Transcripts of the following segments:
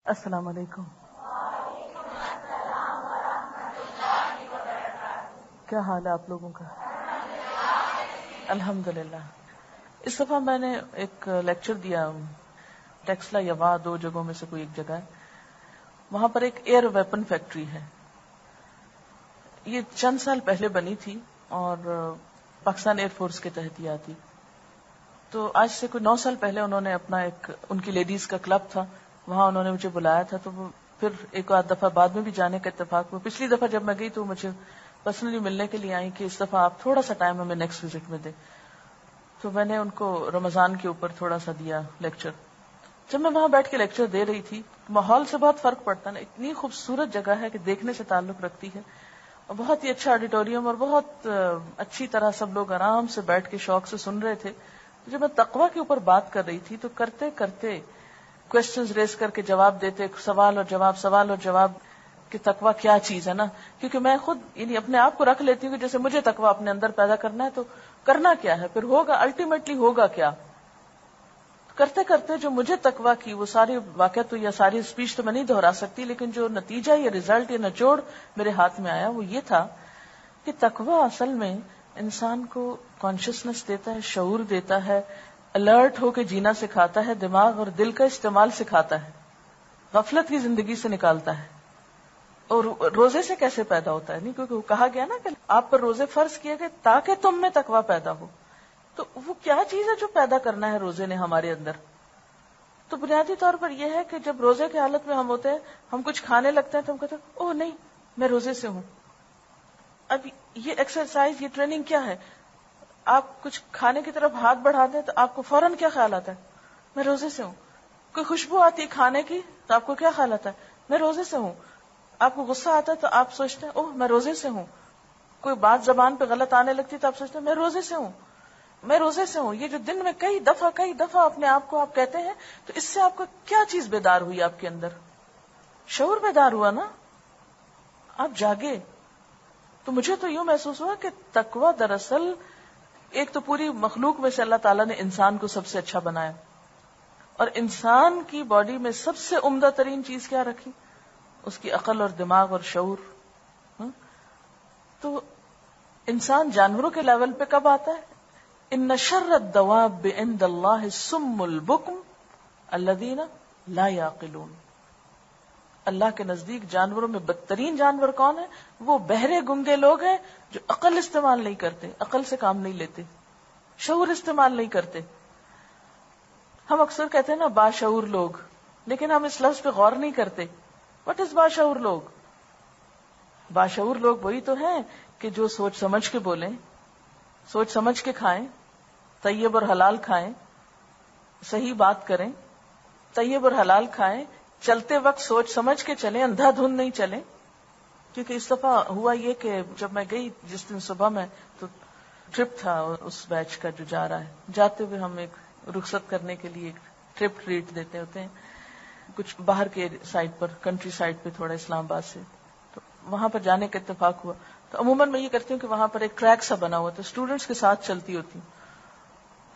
السلام علیکم. کیا حال ہے آپ لوگوں کا؟ الحمدللہ. اس دفعہ میں نے ایک لیکچر دیا ٹیکسلا یوا، دو جگہوں میں سے کوئی ایک جگہ ہے. وہاں پر ایک ایئر ویپن فیکٹری ہے. یہ چند سال پہلے بنی تھی اور پاکستان ایئر فورس کے تحت ہی آتی. تو آج سے کوئی 9 سال پہلے انہوں نے اپنا ان کی لیڈیز کا کلب تھا، وہاں انہوں نے مجھے بلایا تھا. تو وہ پھر ایک آدھ دفعہ بعد میں بھی جانے کا اتفاق ہوا. پچھلی دفعہ جب میں گئی تو مجھے پرسنلی ملنے کے لیے آئی کہ اس دفعہ آپ تھوڑا سا ٹائم ہمیں نیکسٹ وزٹ میں دیں. تو میں نے ان کو رمضان کے اوپر تھوڑا سا دیا لیکچر. جب میں وہاں بیٹھ کے لیکچر دے رہی تھی، ماحول سے بہت فرق پڑتا نا. اتنی خوبصورت جگہ ہے کہ دیکھنے سے تعلق رکھتی ہے، اور بہت ہی اچھا آڈیٹوریم، اور بہت اچھی طرح سب لوگ آرام سے بیٹھ کے شوق سے سن رہے تھے. جب میں تقویٰ کے اوپر بات کر رہی تھی تو کرتے کرتے کوشچنز ریز کر کے جواب دیتے، سوال اور جواب کہ تقویٰ کیا چیز ہے نا. کیونکہ میں خود یعنی اپنے آپ کو رکھ لیتی ہوں کہ جیسے مجھے تقویٰ اپنے اندر پیدا کرنا ہے، تو کرنا کیا ہے، پھر ہوگا الٹیمیٹلی ہوگا کیا. کرتے کرتے جو مجھے تقویٰ کی وہ ساری واقعات یا ساری اسپیچ تو میں نہیں دہرا سکتی، لیکن جو نتیجہ یا ریزلٹ یا نچوڑ میرے ہاتھ میں آیا وہ یہ تھا کہ تقویٰ اصل میں انسان کو کانشیسنس دیتا ہے، شعور دیتا ہے، الرٹ ہو کے جینا سکھاتا ہے، دماغ اور دل کا استعمال سکھاتا ہے، غفلت کی زندگی سے نکالتا ہے. اور روزے سے کیسے پیدا ہوتا ہے؟ نہیں، کیونکہ وہ کہا گیا نا کہ آپ پر روزے فرض کیے گئے تاکہ تم میں تقویٰ پیدا ہو. تو وہ کیا چیز ہے جو پیدا کرنا ہے روزے نے ہمارے اندر؟ تو بنیادی طور پر یہ ہے کہ جب روزے کی حالت میں ہم ہوتے ہیں، ہم کچھ کھانے لگتے ہیں تو ہم کہتے ہیں اوہ نہیں، میں روزے سے ہوں. اب یہ ایکسرسائز، یہ ٹریننگ کیا ہے؟ آپ کچھ کھانے کی طرف ہاتھ بڑھاتے ہیں تو آپ کو فوراً کیا خیال آتا ہے؟ میں روزے سے ہوں. کوئی خوشبو آتی ہے کھانے کی تو آپ کو کیا خیال آتا ہے؟ میں روزے سے ہوں. آپ کو غصہ آتا ہے تو آپ سوچتے ہیں اوہ میں روزے سے ہوں. کوئی بات زبان پہ غلط آنے لگتی ہے تو آپ سوچتے ہیں میں روزے سے ہوں، میں روزے سے ہوں. یہ جو دن میں کئی دفعہ اپنے آپ کو آپ کہتے ہیں، تو اس سے آپ کو کیا چیز بیدار ہوئی؟ آپ کے اندر شعور بیدار ہوا نا، آپ جاگے. تو مجھے تو یوں محسوس ہوا کہ تقویٰ دراصل ایک تو پوری مخلوق میں سے اللہ تعالیٰ نے انسان کو سب سے اچھا بنایا، اور انسان کی باڈی میں سب سے عمدہ ترین چیز کیا رکھی؟ اس کی عقل اور دماغ اور شعور. تو انسان جانوروں کے لیول پہ کب آتا ہے؟ ان شر الدواب عند اللہ الصم البکم الذین لا یعقلون. اللہ کے نزدیک جانوروں میں بدترین جانور کون ہے؟ وہ بہرے گنگے لوگ ہیں جو عقل استعمال نہیں کرتے، عقل سے کام نہیں لیتے، شعور استعمال نہیں کرتے. ہم اکثر کہتے ہیں نا باشعور لوگ، لیکن ہم اس لفظ پہ غور نہیں کرتے. واٹ از باشعور لوگ؟ باشعور لوگ وہی تو ہیں کہ جو سوچ سمجھ کے بولیں، سوچ سمجھ کے کھائیں، طیب اور حلال کھائیں، صحیح بات کریں، طیب اور حلال کھائیں، چلتے وقت سوچ سمجھ کے چلیں، اندھا دھند نہیں چلیں. کیونکہ اس دفعہ ہوا یہ کہ جب میں گئی جس دن صبح میں، تو ٹرپ تھا اس بیچ کا جو جا رہا ہے. جاتے ہوئے ہم ایک رخصت کرنے کے لیے ایک ٹرپ ٹریٹ دیتے ہوتے ہیں کچھ باہر کے سائڈ پر، کنٹری سائڈ پہ تھوڑا اسلام آباد سے. تو وہاں پر جانے کا اتفاق ہوا. تو عموماً میں یہ کرتی ہوں کہ وہاں پر ایک ٹریک سا بنا ہوا تھا، اسٹوڈنٹس کے ساتھ چلتی ہوتی ہوں.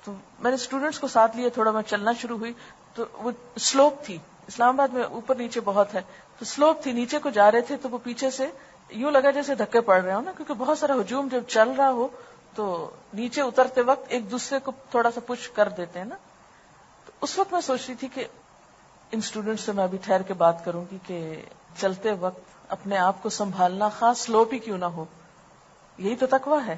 تو میں نے اسٹوڈنٹس کو ساتھ لیے، تھوڑا میں چلنا شروع ہوئی تو وہ سلوپ تھی. اسلام آباد میں اوپر نیچے بہت ہے، تو سلوپ تھی، نیچے کو جا رہے تھے تو وہ پیچھے سے یوں لگا جیسے دھکے پڑ رہے ہو نا، کیونکہ بہت سارا ہجوم جب چل رہا ہو تو نیچے اترتے وقت ایک دوسرے کو تھوڑا سا پش کر دیتے ہیں نا. تو اس وقت میں سوچ رہی تھی کہ ان اسٹوڈنٹس سے میں ابھی ٹھہر کے بات کروں گی کہ چلتے وقت اپنے آپ کو سنبھالنا، خاص سلوپ ہی کیوں نہ ہو، یہی تو تقویٰ ہے.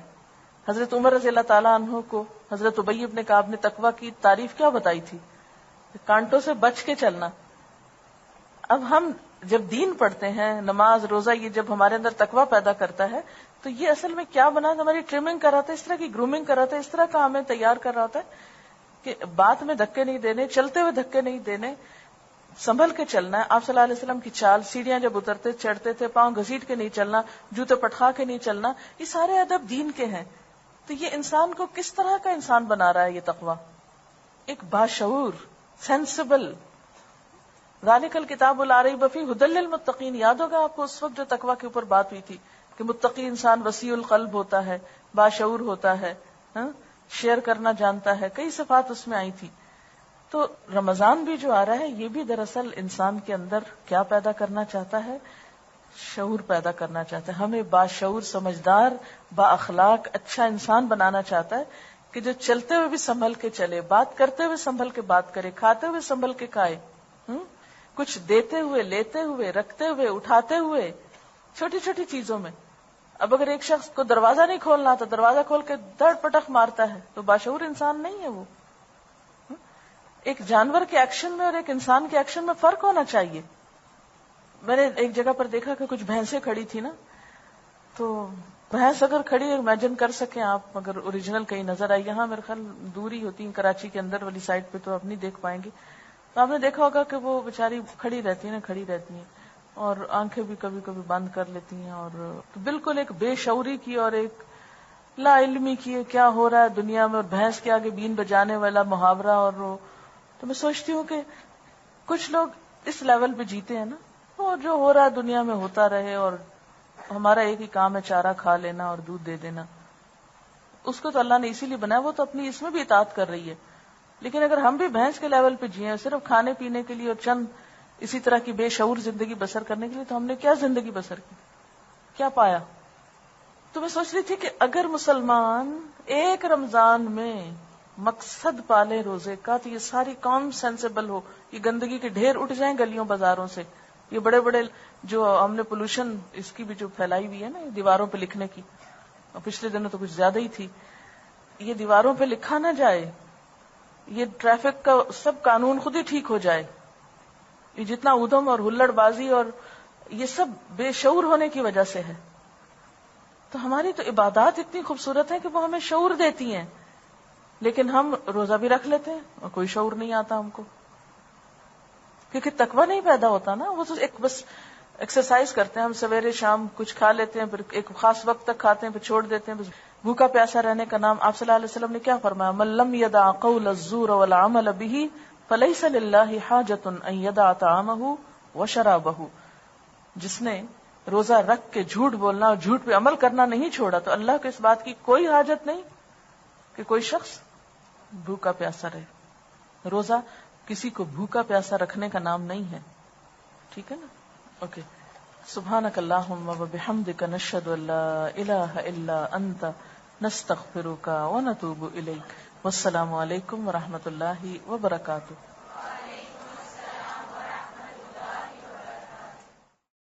حضرت عمر رضی اللہ تعالیٰ عنہ کو حضرت ابی بن کعب نے تقویٰ کی تعریف کیا بتائی تھی؟ کانٹوں سے بچ کے چلنا. اب ہم جب دین پڑھتے ہیں، نماز روزہ، یہ جب ہمارے اندر تقویٰ پیدا کرتا ہے تو یہ اصل میں کیا بنا؟ ہماری ٹریمنگ کر رہا تھا، اس طرح کی گرومنگ کر رہا تھا، اس طرح کا ہمیں تیار کر رہا ہوتا ہے کہ بات میں دھکے نہیں دینے، چلتے ہوئے دھکے نہیں دینے، سنبھل کے چلنا ہے. آپ صلی اللہ علیہ وسلم کی چال، سیڑھیاں جب اترتے چڑھتے تھے پاؤں گھسیٹ کے نہیں چلنا، جوتے پٹخا کے نہیں چلنا، یہ سارے ادب دین کے ہیں. تو یہ انسان کو کس طرح کا انسان بنا رہا ہے یہ تقویٰ؟ ایک باشعور، سینسبل. ذالک الکتاب لا ریب فیہ ھدی للمتقین. یاد ہوگا آپ کو اس وقت جو تقویٰ کے اوپر بات ہوئی تھی کہ متقی انسان وسیع القلب ہوتا ہے، باشعور ہوتا ہے، شیئر کرنا جانتا ہے، کئی صفات اس میں آئی تھی. تو رمضان بھی جو آ رہا ہے یہ بھی دراصل انسان کے اندر کیا پیدا کرنا چاہتا ہے؟ شعور پیدا کرنا چاہتا ہے. ہمیں باشعور، سمجھدار، با اخلاق، اچھا انسان بنانا چاہتا ہے کہ جو چلتے ہوئے بھی سنبھل کے چلے، بات کرتے ہوئے سنبھل کے بات کرے، کھاتے ہوئے سنبھل کے کھائے، کچھ دیتے ہوئے، لیتے ہوئے، رکھتے ہوئے، اٹھاتے ہوئے، چھوٹی چھوٹی چیزوں میں. اب اگر ایک شخص کو دروازہ نہیں کھولنا تو دروازہ کھول کے دڑ پٹخ مارتا ہے تو باشعور انسان نہیں ہے وہ. ایک جانور کے ایکشن میں اور ایک انسان کے ایکشن میں فرق ہونا چاہیے. میں نے ایک جگہ پر دیکھا کہ کچھ بھینسیں کھڑی تھی نا، تو بھینس اگر کھڑی ہے، امیجن کر سکیں آپ، اگر اوریجنل کہیں نظر آئی، یہاں میرے خیال دوری ہوتی ہے کراچی کے اندر والی سائڈ پہ تو آپ نہیں دیکھ پائیں گے، تو آپ نے دیکھا ہوگا کہ وہ بیچاری کھڑی رہتی ہیں نا، کھڑی رہتی ہیں اور آنکھیں بھی کبھی کبھی بند کر لیتی ہیں، اور بالکل ایک بے شعوری کی اور ایک لا علمی کی کیا ہو رہا ہے دنیا میں، اور بھینس کے آگے بین بجانے والا محاورہ. اور تو میں سوچتی ہوں کہ کچھ لوگ اس لیول پہ جیتے ہیں نا، اور جو ہو رہا ہے دنیا میں ہوتا رہے، اور ہمارا ایک ہی کام ہے چارہ کھا لینا اور دودھ دے دینا. اس کو تو اللہ نے اسی لیے بنایا، وہ تو اپنی اس میں بھی اطاعت کر رہی ہے. لیکن اگر ہم بھی بھینس کے لیول پہ جیے صرف کھانے پینے کے لیے اور چند اسی طرح کی بے شعور زندگی بسر کرنے کے لیے، تو ہم نے کیا زندگی بسر کی، کیا پایا؟ تو میں سوچ رہی تھی کہ اگر مسلمان ایک رمضان میں مقصد پالے روزے کا تو یہ ساری قوم سینسیبل ہو، یہ گندگی کے ڈھیر اٹھ جائیں گلیوں بازاروں سے. یہ بڑے بڑے جو ہم نے پولوشن اس کی بھی جو پھیلائی ہوئی ہے نا دیواروں پہ لکھنے کی، اور پچھلے دنوں تو کچھ زیادہ ہی تھی، یہ دیواروں پہ لکھا نہ جائے، یہ ٹریفک کا سب قانون خود ہی ٹھیک ہو جائے. یہ جتنا ادھم اور ہلڑ بازی اور یہ سب بے شعور ہونے کی وجہ سے ہے. تو ہماری تو عبادات اتنی خوبصورت ہیں کہ وہ ہمیں شعور دیتی ہیں، لیکن ہم روزہ بھی رکھ لیتے ہیں اور کوئی شعور نہیں آتا ہم کو، کیونکہ تقویٰ نہیں پیدا ہوتا نا. وہ تو ایک بس ایکسرسائز کرتے ہیں، ہم سویرے شام کچھ کھا لیتے ہیں، پھر ایک خاص وقت تک کھاتے ہیں، پھر چھوڑ دیتے ہیں. بس بھوکا پیاسا رہنے کا نام. آپ صلی اللہ علیہ وسلم نے کیا فرمایا؟ من لم يدع قول الزور والعمل به فليس لله حاجة ان يدع طعامه وشرابه. جس نے روزہ رکھ کے جھوٹ بولنا اور جھوٹ پہ عمل کرنا نہیں چھوڑا تو اللہ کو اس بات کی کوئی حاجت نہیں کہ کوئی شخص بھوکا پیاسا رہے. روزہ کسی کو بھوکا پیاسا رکھنے کا نام نہیں ہے. ٹھیک ہے نا؟ اوکے. سبحانک اللہم وبحمدک نشہد ان لا الہ الا انت نستغفرک ونتوب الیک. والسلام علیکم ورحمۃ اللہ وبرکاتہ.